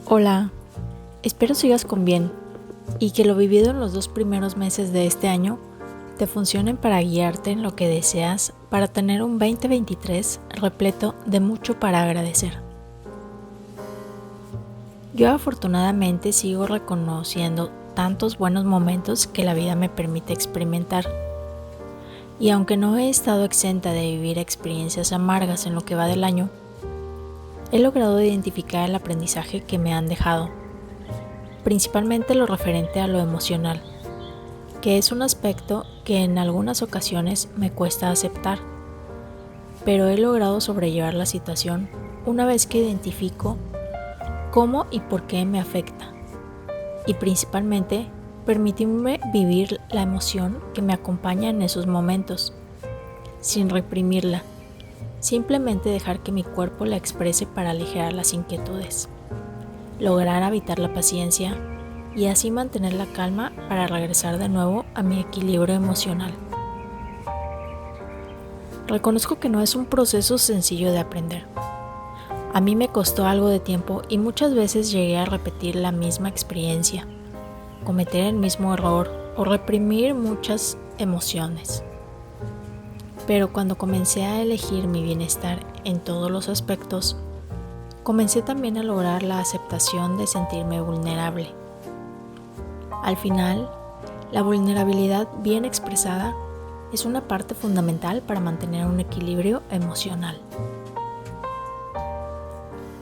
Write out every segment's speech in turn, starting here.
Hola, espero sigas con bien y que lo vivido en los 2 primeros meses de este año te funcionen para guiarte en lo que deseas para tener un 2023 repleto de mucho para agradecer. Yo afortunadamente sigo reconociendo tantos buenos momentos que la vida me permite experimentar. Y aunque no he estado exenta de vivir experiencias amargas en lo que va del año, he logrado identificar el aprendizaje que me han dejado, principalmente lo referente a lo emocional, que es un aspecto que en algunas ocasiones me cuesta aceptar, pero he logrado sobrellevar la situación una vez que identifico cómo y por qué me afecta, y principalmente permitirme vivir la emoción que me acompaña en esos momentos, sin reprimirla, simplemente dejar que mi cuerpo la exprese para aligerar las inquietudes, lograr habitar la paciencia y así mantener la calma para regresar de nuevo a mi equilibrio emocional. Reconozco que no es un proceso sencillo de aprender. A mí me costó algo de tiempo y muchas veces llegué a repetir la misma experiencia, cometer el mismo error o reprimir muchas emociones. Pero cuando comencé a elegir mi bienestar en todos los aspectos, comencé también a lograr la aceptación de sentirme vulnerable. Al final, la vulnerabilidad bien expresada es una parte fundamental para mantener un equilibrio emocional.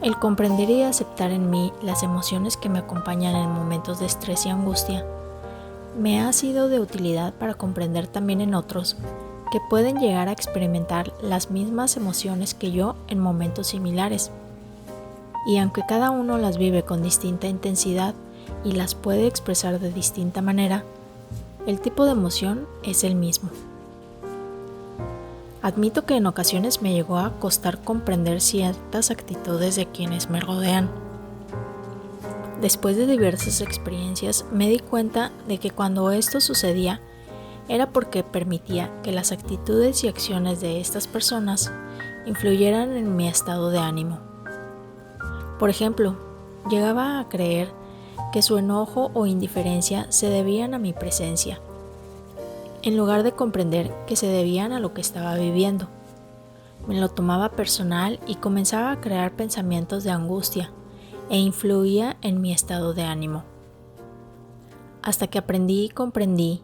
El comprender y aceptar en mí las emociones que me acompañan en momentos de estrés y angustia me ha sido de utilidad para comprender también en otros que pueden llegar a experimentar las mismas emociones que yo en momentos similares. Y aunque cada uno las vive con distinta intensidad y las puede expresar de distinta manera, el tipo de emoción es el mismo. Admito que en ocasiones me llegó a costar comprender ciertas actitudes de quienes me rodean. Después de diversas experiencias me di cuenta de que cuando esto sucedía era porque permitía que las actitudes y acciones de estas personas influyeran en mi estado de ánimo. Por ejemplo, llegaba a creer que su enojo o indiferencia se debían a mi presencia, en lugar de comprender que se debían a lo que estaba viviendo. Me lo tomaba personal y comenzaba a crear pensamientos de angustia e influía en mi estado de ánimo. Hasta que aprendí y comprendí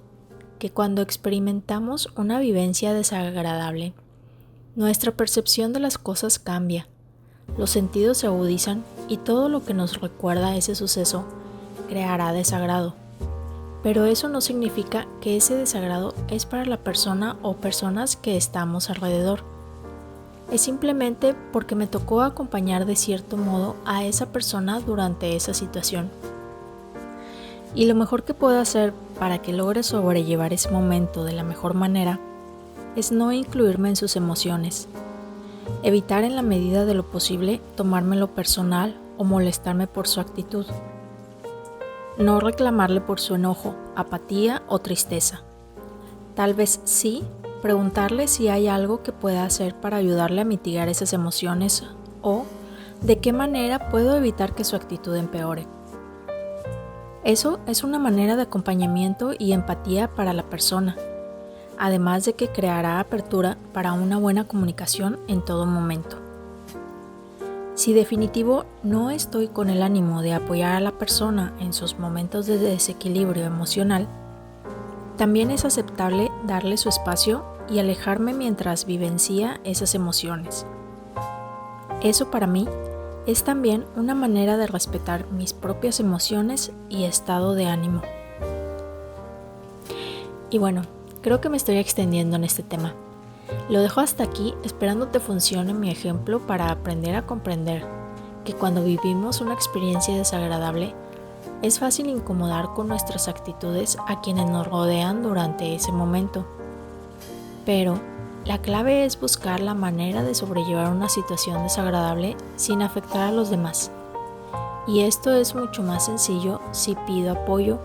que cuando experimentamos una vivencia desagradable, nuestra percepción de las cosas cambia, los sentidos se agudizan y todo lo que nos recuerda a ese suceso creará desagrado. Pero eso no significa que ese desagrado es para la persona o personas que estamos alrededor. Es simplemente porque me tocó acompañar de cierto modo a esa persona durante esa situación. Y lo mejor que puedo hacer para que logre sobrellevar ese momento de la mejor manera es no incluirme en sus emociones, evitar en la medida de lo posible tomármelo personal o molestarme por su actitud. No reclamarle por su enojo, apatía o tristeza. Tal vez sí, preguntarle si hay algo que pueda hacer para ayudarle a mitigar esas emociones o de qué manera puedo evitar que su actitud empeore. Eso es una manera de acompañamiento y empatía para la persona, además de que creará apertura para una buena comunicación en todo momento. Si definitivo no estoy con el ánimo de apoyar a la persona en sus momentos de desequilibrio emocional, también es aceptable darle su espacio y alejarme mientras vivencia esas emociones. Eso para mí es también una manera de respetar mis propias emociones y estado de ánimo. Y bueno, creo que me estoy extendiendo en este tema. Lo dejo hasta aquí esperando te funcione mi ejemplo para aprender a comprender que cuando vivimos una experiencia desagradable es fácil incomodar con nuestras actitudes a quienes nos rodean durante ese momento. Pero la clave es buscar la manera de sobrellevar una situación desagradable sin afectar a los demás. Y esto es mucho más sencillo si pido apoyo,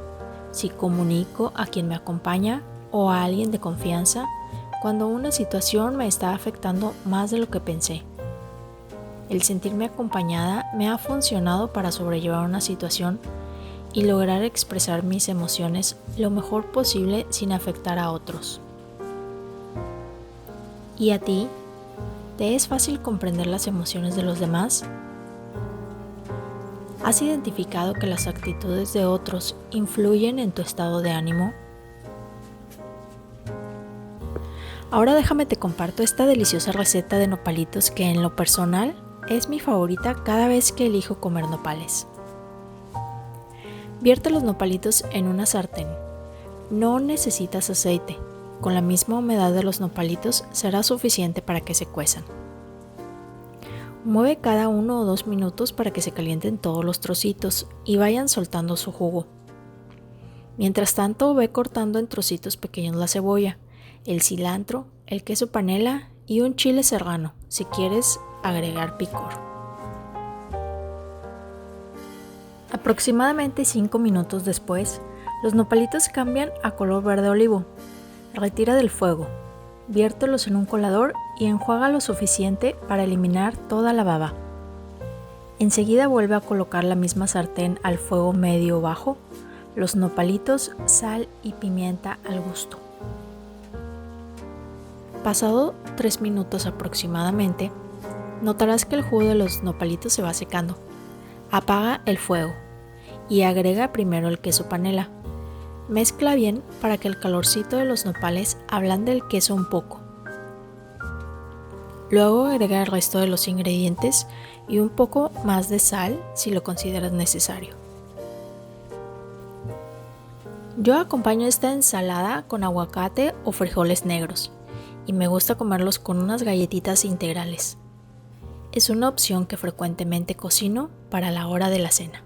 si comunico a quien me acompaña o a alguien de confianza cuando una situación me está afectando más de lo que pensé. El sentirme acompañada me ha funcionado para sobrellevar una situación y lograr expresar mis emociones lo mejor posible sin afectar a otros. ¿Y a ti? ¿Te es fácil comprender las emociones de los demás? ¿Has identificado que las actitudes de otros influyen en tu estado de ánimo? Ahora déjame te comparto esta deliciosa receta de nopalitos que en lo personal es mi favorita cada vez que elijo comer nopales. Vierte los nopalitos en una sartén. No necesitas aceite. Con la misma humedad de los nopalitos será suficiente para que se cuezan. Mueve cada 1 o 2 minutos para que se calienten todos los trocitos y vayan soltando su jugo. Mientras tanto, ve cortando en trocitos pequeños la cebolla, el cilantro, el queso panela y un chile serrano, si quieres agregar picor. Aproximadamente 5 minutos después, los nopalitos cambian a color verde olivo. Retira del fuego, viértelos en un colador y enjuaga lo suficiente para eliminar toda la baba. Enseguida vuelve a colocar la misma sartén al fuego medio o bajo, los nopalitos, sal y pimienta al gusto. Pasado 3 minutos aproximadamente, notarás que el jugo de los nopalitos se va secando. Apaga el fuego y agrega primero el queso panela. Mezcla bien para que el calorcito de los nopales ablande el queso un poco. Luego agrega el resto de los ingredientes y un poco más de sal si lo consideras necesario. Yo acompaño esta ensalada con aguacate o frijoles negros y me gusta comerlos con unas galletitas integrales. Es una opción que frecuentemente cocino para la hora de la cena.